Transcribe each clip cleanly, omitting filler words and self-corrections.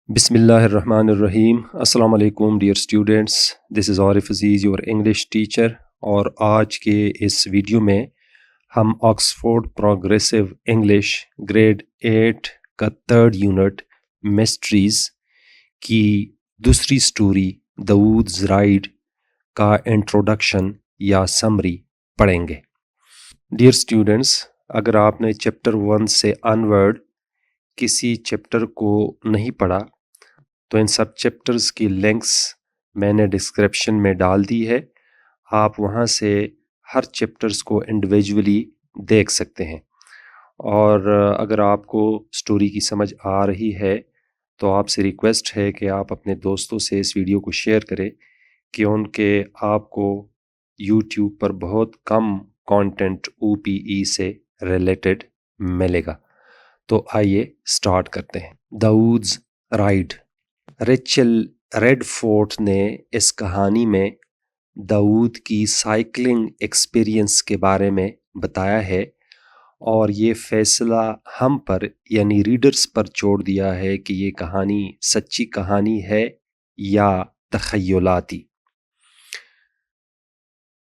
بسم اللہ الرحمن الرحیم۔ السلام علیکم dear students, this is Arif Aziz your English teacher, اور آج کے اس ویڈیو میں ہم آکسفورڈ پروگریسو انگلش گریڈ 8 کا 3rd یونٹ مسٹریز کی دوسری سٹوری داؤد's رائڈ کا انٹروڈکشن یا سمری پڑھیں گے۔ ڈیئر اسٹوڈینٹس، اگر آپ نے چیپٹر 1 سے انورڈ کسی چیپٹر کو نہیں پڑھا تو ان سب چیپٹرز کی لنکس میں نے ڈسکرپشن میں ڈال دی ہے، آپ وہاں سے ہر چیپٹرز کو انڈیویجولی دیکھ سکتے ہیں۔ اور اگر آپ کو سٹوری کی سمجھ آ رہی ہے تو آپ سے ریکویسٹ ہے کہ آپ اپنے دوستوں سے اس ویڈیو کو شیئر کریں کہ ان کے آپ کو یوٹیوب پر بہت کم کانٹینٹ OPE سے ریلیٹڈ ملے گا۔ تو آئیے سٹارٹ کرتے ہیں۔ داؤد's رائڈ۔ ریچل ریڈ فورٹ نے اس کہانی میں داؤد کی سائیکلنگ ایکسپیرینس کے بارے میں بتایا ہے، اور یہ فیصلہ ہم پر یعنی ریڈرز پر چھوڑ دیا ہے کہ یہ کہانی سچی کہانی ہے یا تخیلاتی۔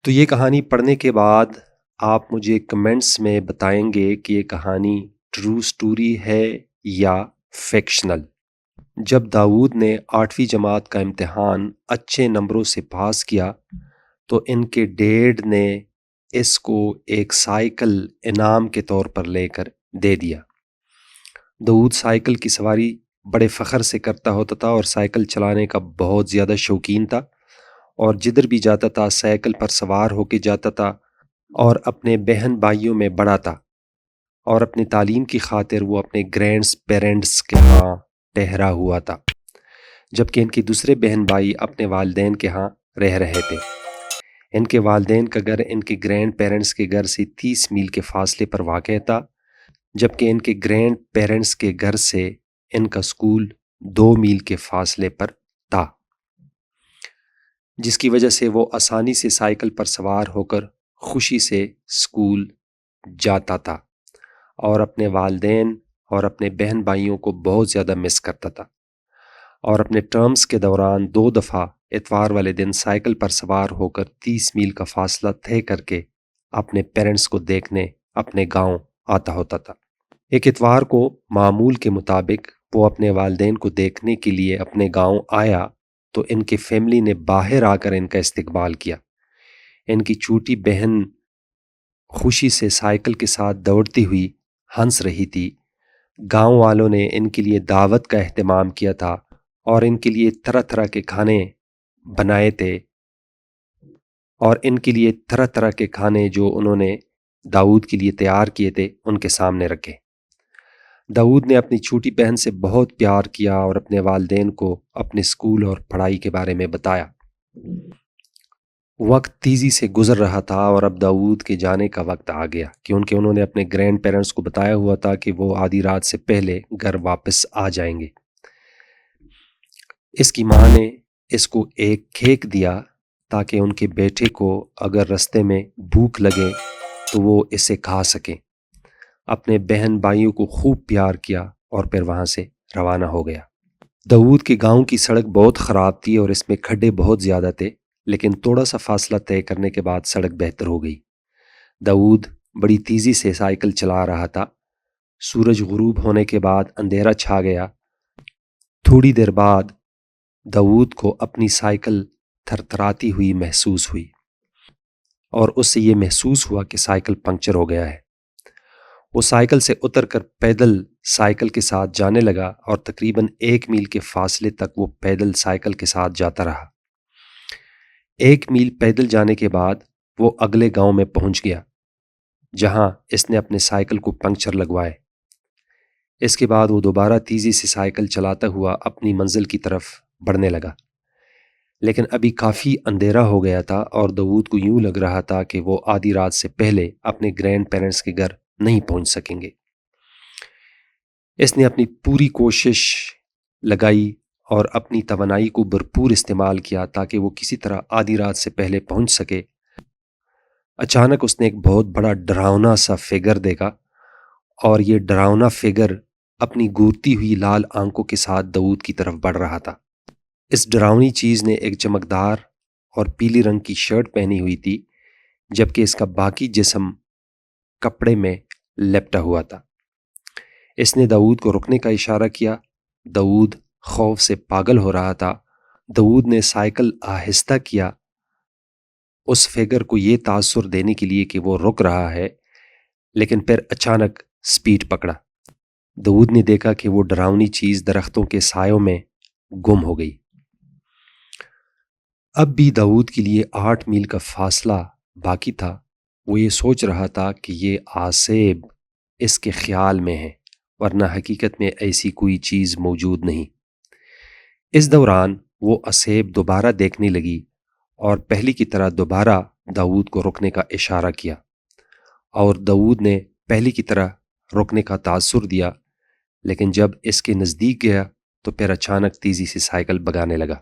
تو یہ کہانی پڑھنے کے بعد آپ مجھے کمنٹس میں بتائیں گے کہ یہ کہانی ٹرو سٹوری ہے یا فکشنل۔ جب داؤد نے 8ویں جماعت کا امتحان اچھے نمبروں سے پاس کیا تو ان کے ڈیڈ نے اس کو ایک سائیکل انعام کے طور پر لے کر دے دیا۔ داؤد سائیکل کی سواری بڑے فخر سے کرتا ہوتا تھا اور سائیکل چلانے کا بہت زیادہ شوقین تھا، اور جدھر بھی جاتا تھا سائیکل پر سوار ہو کے جاتا تھا، اور اپنے بہن بھائیوں میں بڑا تھا، اور اپنی تعلیم کی خاطر وہ اپنے گرینڈ پیرنٹس کے ہاں ٹھہرا ہوا تھا، جبکہ ان کے دوسرے بہن بھائی اپنے والدین کے ہاں رہ رہے تھے۔ ان کے والدین کا گھر ان کے گرینڈ پیرنٹس کے گھر سے 30 میل کے فاصلے پر واقع تھا، جبکہ ان کے گرینڈ پیرنٹس کے گھر سے ان کا سکول 2 میل کے فاصلے پر تھا، جس کی وجہ سے وہ آسانی سے سائیکل پر سوار ہو کر خوشی سے سکول جاتا تھا، اور اپنے والدین اور اپنے بہن بھائیوں کو بہت زیادہ مس کرتا تھا، اور اپنے ٹرمز کے دوران 2 دفعہ اتوار والے دن سائیکل پر سوار ہو کر 30 میل کا فاصلہ طے کر کے اپنے پیرنٹس کو دیکھنے اپنے گاؤں آتا ہوتا تھا۔ ایک اتوار کو معمول کے مطابق وہ اپنے والدین کو دیکھنے کے لیے اپنے گاؤں آیا تو ان کے فیملی نے باہر آ کر ان کا استقبال کیا۔ ان کی چھوٹی بہن خوشی سے سائیکل کے ساتھ دوڑتی ہوئی ہنس رہی تھی۔ گاؤں والوں نے ان کے لیے دعوت کا اہتمام کیا تھا اور ان کے لیے طرح طرح کے کھانے بنائے تھے، اور ان کے لیے طرح طرح کے کھانے جو انہوں نے داؤد کے لیے تیار کیے تھے ان کے سامنے رکھے۔ داؤد نے اپنی چھوٹی بہن سے بہت پیار کیا اور اپنے والدین کو اپنے اسکول اور پڑھائی کے بارے میں بتایا۔ وقت تیزی سے گزر رہا تھا اور اب داؤد کے جانے کا وقت آ گیا، کیونکہ انہوں نے اپنے گرینڈ پیرنٹس کو بتایا ہوا تھا کہ وہ آدھی رات سے پہلے گھر واپس آ جائیں گے۔ اس کی ماں نے اس کو ایک کیک دیا تاکہ ان کے بیٹے کو اگر رستے میں بھوک لگے تو وہ اسے کھا سکیں۔ اپنے بہن بھائیوں کو خوب پیار کیا اور پھر وہاں سے روانہ ہو گیا۔ داؤد کے گاؤں کی سڑک بہت خراب تھی اور اس میں کھڈے بہت زیادہ تھے، لیکن تھوڑا سا فاصلہ طے کرنے کے بعد سڑک بہتر ہو گئی۔ داؤد بڑی تیزی سے سائیکل چلا رہا تھا۔ سورج غروب ہونے کے بعد اندھیرا چھا گیا۔ تھوڑی دیر بعد داؤد کو اپنی سائیکل تھرتھراتی ہوئی محسوس ہوئی، اور اس سے یہ محسوس ہوا کہ سائیکل پنکچر ہو گیا ہے۔ وہ سائیکل سے اتر کر پیدل سائیکل کے ساتھ جانے لگا، اور تقریباً 1 میل کے فاصلے تک وہ پیدل سائیکل کے ساتھ جاتا رہا۔ 1 میل پیدل جانے کے بعد وہ اگلے گاؤں میں پہنچ گیا، جہاں اس نے اپنے سائیکل کو پنکچر لگوائے۔ اس کے بعد وہ دوبارہ تیزی سے سائیکل چلاتا ہوا اپنی منزل کی طرف بڑھنے لگا، لیکن ابھی کافی اندھیرا ہو گیا تھا اور داؤد کو یوں لگ رہا تھا کہ وہ آدھی رات سے پہلے اپنے گرینڈ پیرنٹس کے گھر نہیں پہنچ سکیں گے۔ اس نے اپنی پوری کوشش لگائی اور اپنی توانائی کو بھرپور استعمال کیا تاکہ وہ کسی طرح آدھی رات سے پہلے پہنچ سکے۔ اچانک اس نے ایک بہت بڑا ڈراؤنا سا فگر دیکھا، اور یہ ڈراؤنا فگر اپنی گورتی ہوئی لال آنکھوں کے ساتھ داؤد کی طرف بڑھ رہا تھا۔ اس ڈراؤنی چیز نے ایک چمکدار اور پیلی رنگ کی شرٹ پہنی ہوئی تھی، جبکہ اس کا باقی جسم کپڑے میں لپٹا ہوا تھا۔ اس نے داؤد کو رکنے کا اشارہ کیا۔ داؤد خوف سے پاگل ہو رہا تھا۔ داؤد نے سائیکل آہستہ کیا، اس فگر کو یہ تاثر دینے کے لیے کہ وہ رک رہا ہے، لیکن پھر اچانک سپیڈ پکڑا۔ داؤد نے دیکھا کہ وہ ڈراؤنی چیز درختوں کے سایوں میں گم ہو گئی۔ اب بھی داؤد کے لیے 8 میل کا فاصلہ باقی تھا۔ وہ یہ سوچ رہا تھا کہ یہ آسیب اس کے خیال میں ہے، ورنہ حقیقت میں ایسی کوئی چیز موجود نہیں۔ اس دوران وہ آسیب دوبارہ دیکھنے لگی اور پہلی کی طرح دوبارہ داؤد کو رکنے کا اشارہ کیا، اور داؤد نے پہلی کی طرح رکنے کا تاثر دیا، لیکن جب اس کے نزدیک گیا تو پھر اچانک تیزی سے سائیکل بگانے لگا۔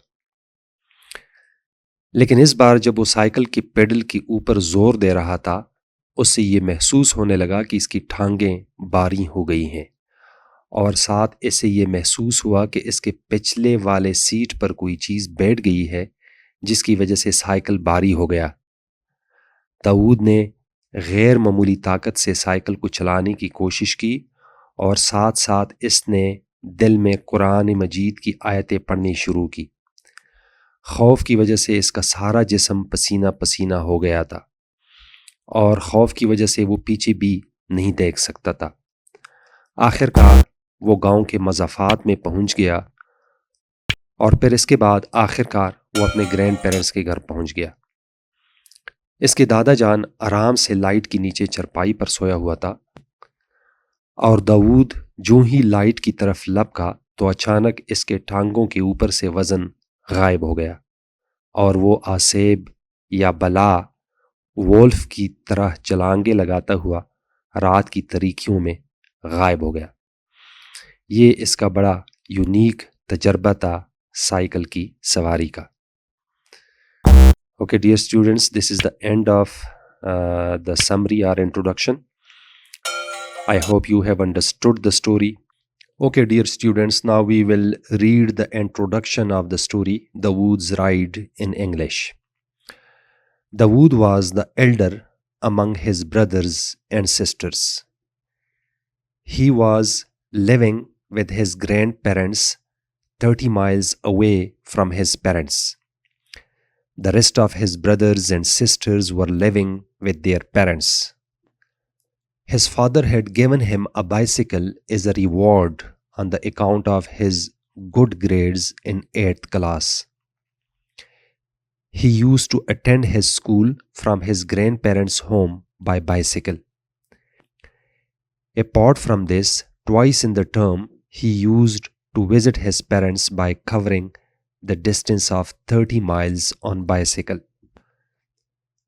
لیکن اس بار جب وہ سائیکل کے پیڈل کے اوپر زور دے رہا تھا، اس سے یہ محسوس ہونے لگا کہ اس کی ٹھانگیں باری ہو گئی ہیں، اور ساتھ اسے یہ محسوس ہوا کہ اس کے پچھلے والے سیٹ پر کوئی چیز بیٹھ گئی ہے، جس کی وجہ سے سائیکل باری ہو گیا۔ داؤد نے غیر معمولی طاقت سے سائیکل کو چلانے کی کوشش کی، اور ساتھ ساتھ اس نے دل میں قرآن مجید کی آیتیں پڑھنی شروع کی۔ خوف کی وجہ سے اس کا سارا جسم پسینہ پسینہ ہو گیا تھا، اور خوف کی وجہ سے وہ پیچھے بھی نہیں دیکھ سکتا تھا۔ آخر کار وہ گاؤں کے مضافات میں پہنچ گیا، اور پھر اس کے بعد آخر کار وہ اپنے گرینڈ پیرنٹس کے گھر پہنچ گیا۔ اس کے دادا جان آرام سے لائٹ کے نیچے چرپائی پر سویا ہوا تھا، اور داؤد جو ہی لائٹ کی طرف لپکا تو اچانک اس کے ٹانگوں کے اوپر سے وزن غائب ہو گیا، اور وہ آسیب یا بلا وولف کی طرح چلانگے لگاتا ہوا رات کی تاریکیوں میں غائب ہو گیا۔ یہ اس کا بڑا یونیک تجربہ تھا سائیکل کی سواری کا۔ Okay, dear students, this is the end of the summary or introduction. I hope you have understood the story. Okay, dear students, now we will read the introduction of the story, Dawood's Ride, in English. Dawood was the elder among his brothers and sisters. He was living with his grandparents 30 miles away from his parents. The rest of his brothers and sisters were living with their parents. His father had given him a bicycle as a reward on the account of his good grades in 8th class. He used to attend his school from his grandparents' home by bicycle. Apart from this, twice in the term, he used to visit his parents by covering the distance of 30 miles on bicycle.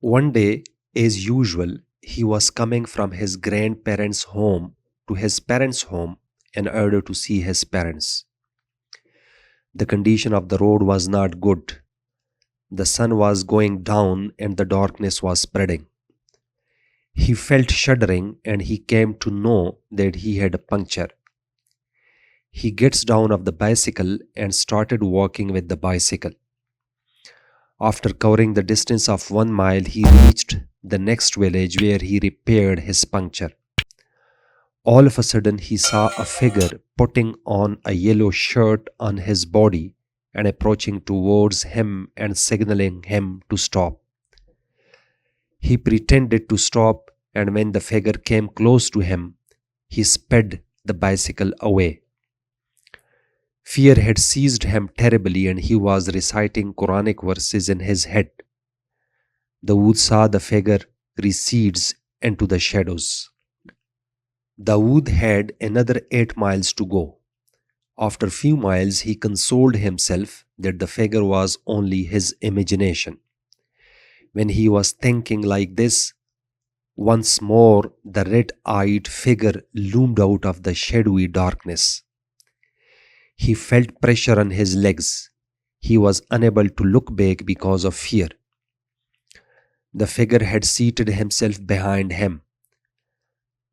One day, as usual, he was coming from his grandparents' home to his parents' home in order to see his parents. The condition of the road was not good. The sun was going down and the darkness was spreading. He felt shuddering and he came to know that he had a puncture. He gets down of the bicycle and started walking with the bicycle. After covering the distance of 1 mile, he reached the next village where he repaired his puncture. All of a sudden, he saw a figure putting on a yellow shirt on his body and approaching towards him and signaling him to stop. He pretended to stop, and when the figure came close to him, he sped the bicycle away. Fear had seized him terribly, and he was reciting Quranic verses in his head. Dawood saw the figure recedes into the shadows. Dawood had another 8 miles to go. After a few miles, he consoled himself that the figure was only his imagination. When he was thinking like this, once more the red-eyed figure loomed out of the shadowy darkness. He felt pressure on his legs. He was unable to look back because of fear. The figure had seated himself behind him.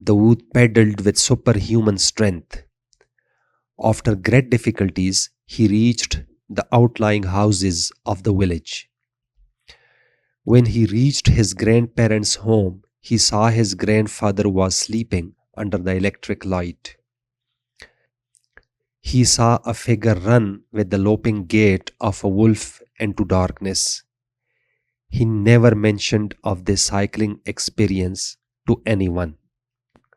Dawood pedaled with superhuman strength. After great difficulties, he reached the outlying houses of the village. When he reached his grandparents' home, he saw his grandfather was sleeping under the electric light. He saw a figure run with the loping gait of a wolf into darkness. He never mentioned of this cycling experience to anyone.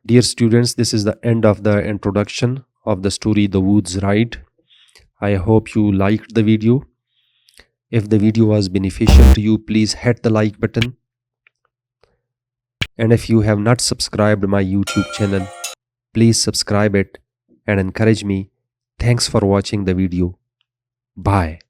Dear students, this is the end of the introduction of the story The Woods Ride. I hope you liked the video. If the video was beneficial to you, please hit the like button. And if you have not subscribed my YouTube channel, please subscribe it and encourage me. Thanks for watching the video. Bye.